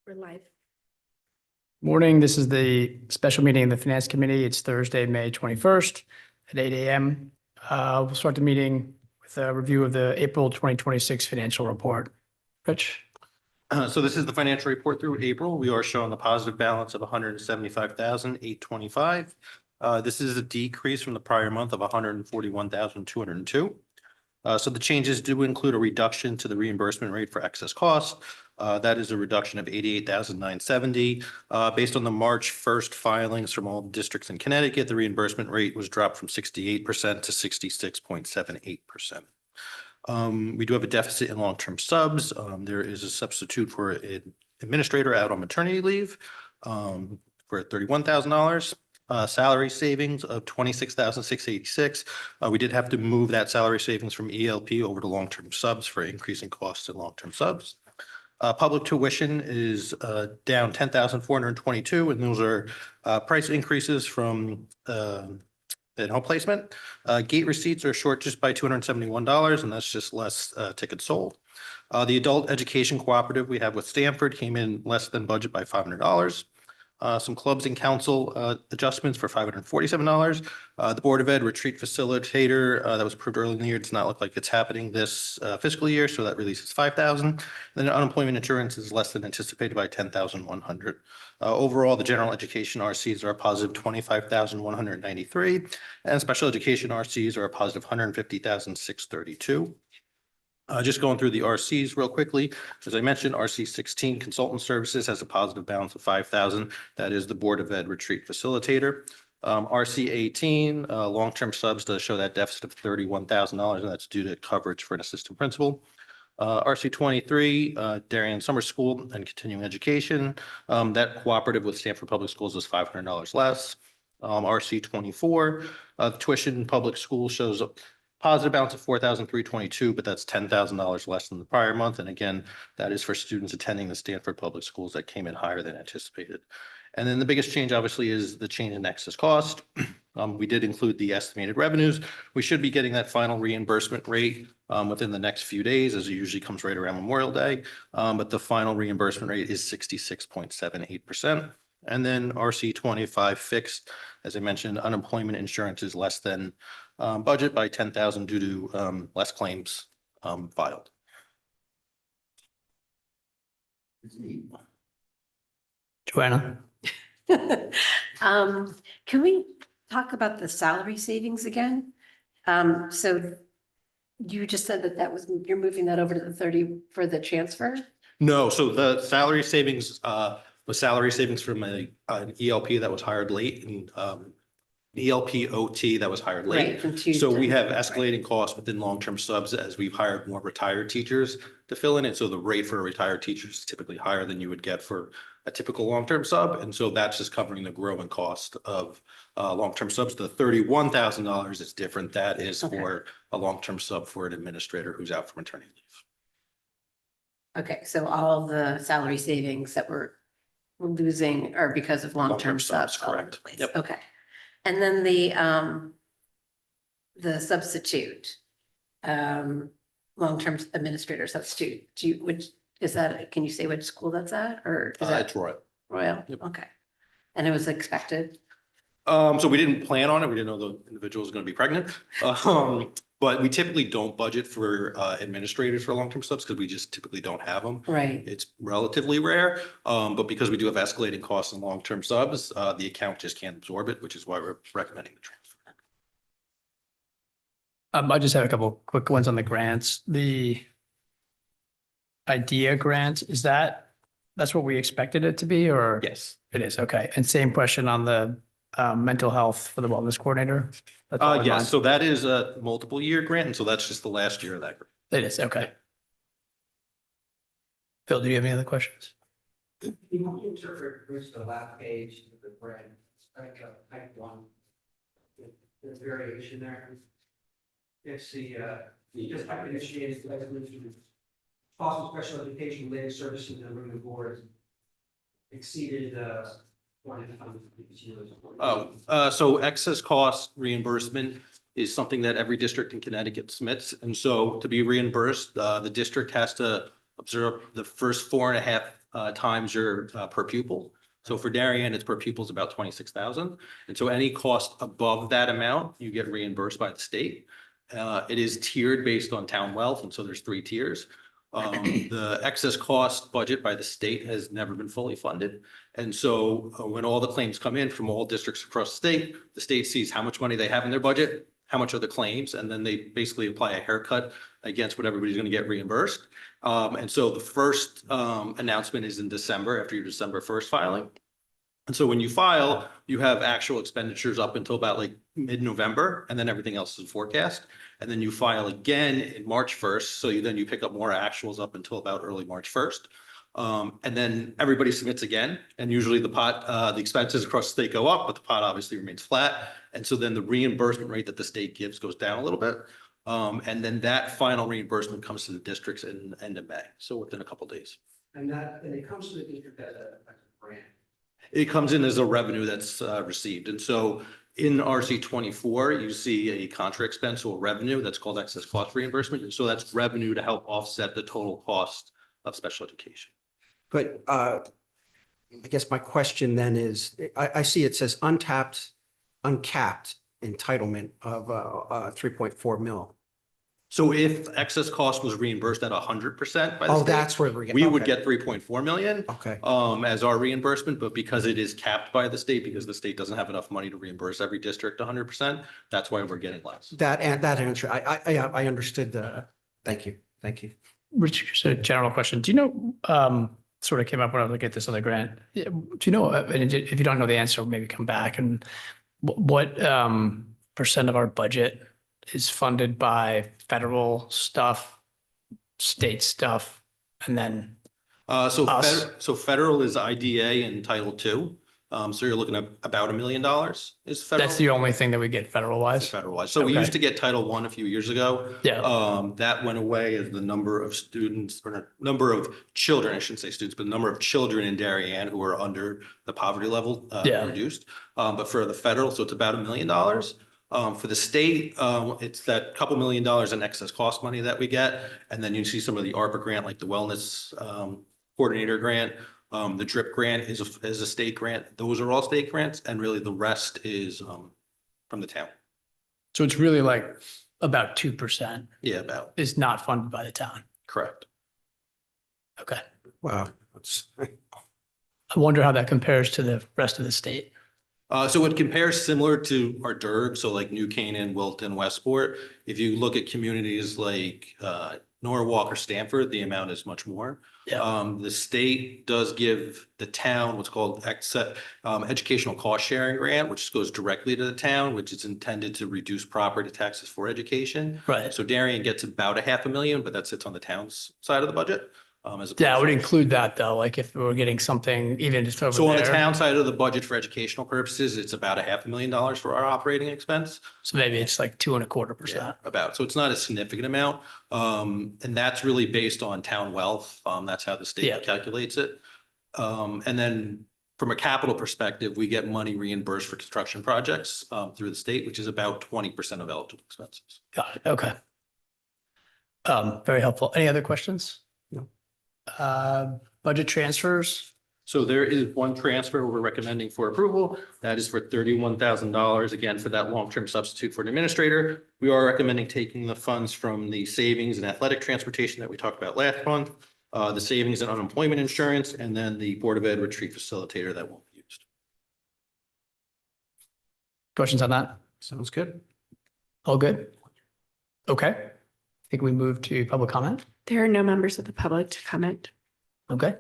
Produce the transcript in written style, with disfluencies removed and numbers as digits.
We're live. Morning. This is the special meeting of the Finance Committee. It's Thursday, May 21st at 8 a.m. We'll start the meeting with a review of the April 2026 financial report. Rich? So this is the financial report through April. We are showing a positive balance of 175,825. This is a decrease from the prior month of 141,202. So the changes do include a reduction to the reimbursement rate for excess costs. That is a reduction of 88,970. Based on the March 1st filings from all districts in Connecticut, the reimbursement rate was dropped from 68% to 66.78%. We do have a deficit in long-term subs. There is a substitute for an administrator out on maternity leave for $31,000. Salary savings of 26,686. We did have to move that salary savings from ELP over to long-term subs for increasing costs in long-term subs. Public tuition is down 10,422, and those are price increases from at home placement. Gate receipts are short just by $271, and that's just less tickets sold. The adult education cooperative we have with Stanford came in less than budget by $500. Some clubs and council adjustments for $547. The Board of Ed retreat facilitator that was approved early in the year does not look like it's happening this fiscal year, so that releases $5,000. Then unemployment insurance is less than anticipated by $10,100. Overall, the general education RCs are a positive $25,193, and special education RCs are a positive $150,632. Just going through the RCs real quickly. As I mentioned, RC 16 consultant services has a positive balance of 5,000. That is the Board of Ed retreat facilitator. RC 18 long-term subs does show that deficit of $31,000, and that's due to coverage for an assistant principal. RC 23 Darien Summer School and Continuing Education, that cooperative with Stanford Public Schools is $500 less. RC 24 tuition in public school shows a positive balance of $4,322, but that's $10,000 less than the prior month. And again, that is for students attending the Stanford Public Schools that came in higher than anticipated. And then the biggest change obviously is the change in excess cost. We did include the estimated revenues. We should be getting that final reimbursement rate within the next few days, as it usually comes right around Memorial Day. But the final reimbursement rate is 66.78%. And then RC 25 fixed, as I mentioned, unemployment insurance is less than budget by 10,000 due to less claims filed. Joanna? Can we talk about the salary savings again? So you just said that was, you're moving that over to the 30 for the transfer? No, so the salary savings was salary savings from an ELP that was hired late and ELP OT that was hired late. Right, So we have escalating costs within long-term subs as we've hired more retired teachers to fill in it. So the rate for a retired teacher is typically higher than you would get for a typical long-term sub. And so that's just covering the growing cost of long-term subs. The $31,000 is different. That is for a long-term sub for an administrator who's out for maternity leave. Okay, so all the salary savings that we're losing are because of long-term subs. Correct. Yep. Okay. And then the substitute, long-term administrator substitute, can you say which school that's at, or is that It's Royal. Royal? Yep. Okay. And it was expected? So we didn't plan on it. We didn't know the individual was going to be pregnant. But we typically don't budget for administrators for long-term subs because we just typically don't have them. Right. It's relatively rare, but because we do have escalating costs in long-term subs, the account just can't absorb it, which is why we're recommending the transfer. I just have a couple quick ones on the grants. The IDEA grant, that's what we expected it to be, or? Yes. It is, okay. And same question on the mental health for the wellness coordinator? That's all in Yes, line? so that is a multiple year grant, and so that's just the last year of that grant. It is, okay. Phil, do you have any other questions? You want to interpret first the last page of the grant, like type 1. There's variation there. It's the, you just have initiated resolution. Cost of special education related services and room and board exceeded So excess cost reimbursement is something that every district in Connecticut submits. And so to be reimbursed, the district has to observe the first 4.5 times your per pupil. So for Darien, it's per pupil is about 26,000. And so any cost above that amount, you get reimbursed by the state. It is tiered based on town wealth, and so there's 3 tiers. The excess cost budget by the state has never been fully funded. And so when all the claims come in from all districts across the state sees how much money they have in their budget, how much are the claims, and then they basically apply a haircut against what everybody's going to get reimbursed. And so the first announcement is in December after your December 1st filing. And so when you file, you have actual expenditures up until about like mid-November, and then everything else is forecast. And then you file again in March 1st. So you pick up more actuals up until about early March 1st. And then everybody submits again. And usually the expenses across the state go up, but the pot obviously remains flat. And so then the reimbursement rate that the state gives goes down a little bit. And then that final reimbursement comes to the districts in the end of May. So within a couple of days. And it comes to the district as a grant. It comes in as a revenue that's received. And so in RC 24, you see a contra expense or revenue that's called excess cost reimbursement. And so that's revenue to help offset the total cost of special education. But I guess my question then is, I see it says uncapped entitlement of 3.4 mil. So if excess cost was reimbursed at 100% by the Oh, state, that's where we're getting. we would okay. get 3.4 million Okay, as our reimbursement, but because it is capped by the state, because the state doesn't have enough money to reimburse every district 100%, that's why we're getting less. that answer, I understood thank you. Rich, just a general question. Do you know, sort of came up when I was looking at this other grant. Do you know, and if you don't know the answer, maybe come back, and what percent of our budget is funded by federal stuff, state stuff, and then So us? federal is IDA and Title II. So you're looking at about $1 million is federal. That's the only thing that we get federal wise? Federal wise. So we Okay. used to get Title I a few years ago. Yeah. That went away as the number of students or not, number of children, I shouldn't say students, but the number of children in Darien who are under the poverty level Yeah. reduced. But for the federal, so it's about $1 million. For the state, it's that couple $1 million in excess cost money that we get. And then you see some of the ARPA grant, like the wellness coordinator grant. The DRIP grant is a state grant. Those are all state grants. And really the rest is from the town. So it's really like about 2% Yeah, about, is not funded by the town. correct. Okay. Wow. I wonder how that compares to the rest of the state. So it compares similar to our DERG, so like New Canaan, Wilton, Westport. If you look at communities like Norwalk or Stamford, the amount is much more. Yeah. The state does give the town what's called educational cost sharing grant, which goes directly to the town, which is intended to reduce property taxes for education. Right. So Darien gets about $500,000, but that sits on the town's side of the budget. As Yeah, I would opposed to- include that though, like if we were getting something even just over So on the there. town side of the budget for educational purposes, it's about $500,000 for our operating expense. So maybe it's like 2.25%. Yeah, about. So it's not a significant amount. And that's really based on town wealth. That's how the Yeah. state calculates it. And then from a capital perspective, we get money reimbursed for construction projects through the state, which is about 20% of eligible expenses. Got it. Okay. Very helpful. Any other questions? No. Budget transfers? So there is one transfer we're recommending for approval. That is for $31,000, again, for that long-term substitute for an administrator. We are recommending taking the funds from the savings and athletic transportation that we talked about last month, the savings and unemployment insurance, and then the Board of Ed retreat facilitator that won't be used. Questions on that? Sounds good. All good? Okay. I think we move to public comment. There are no members of the public to comment. Okay.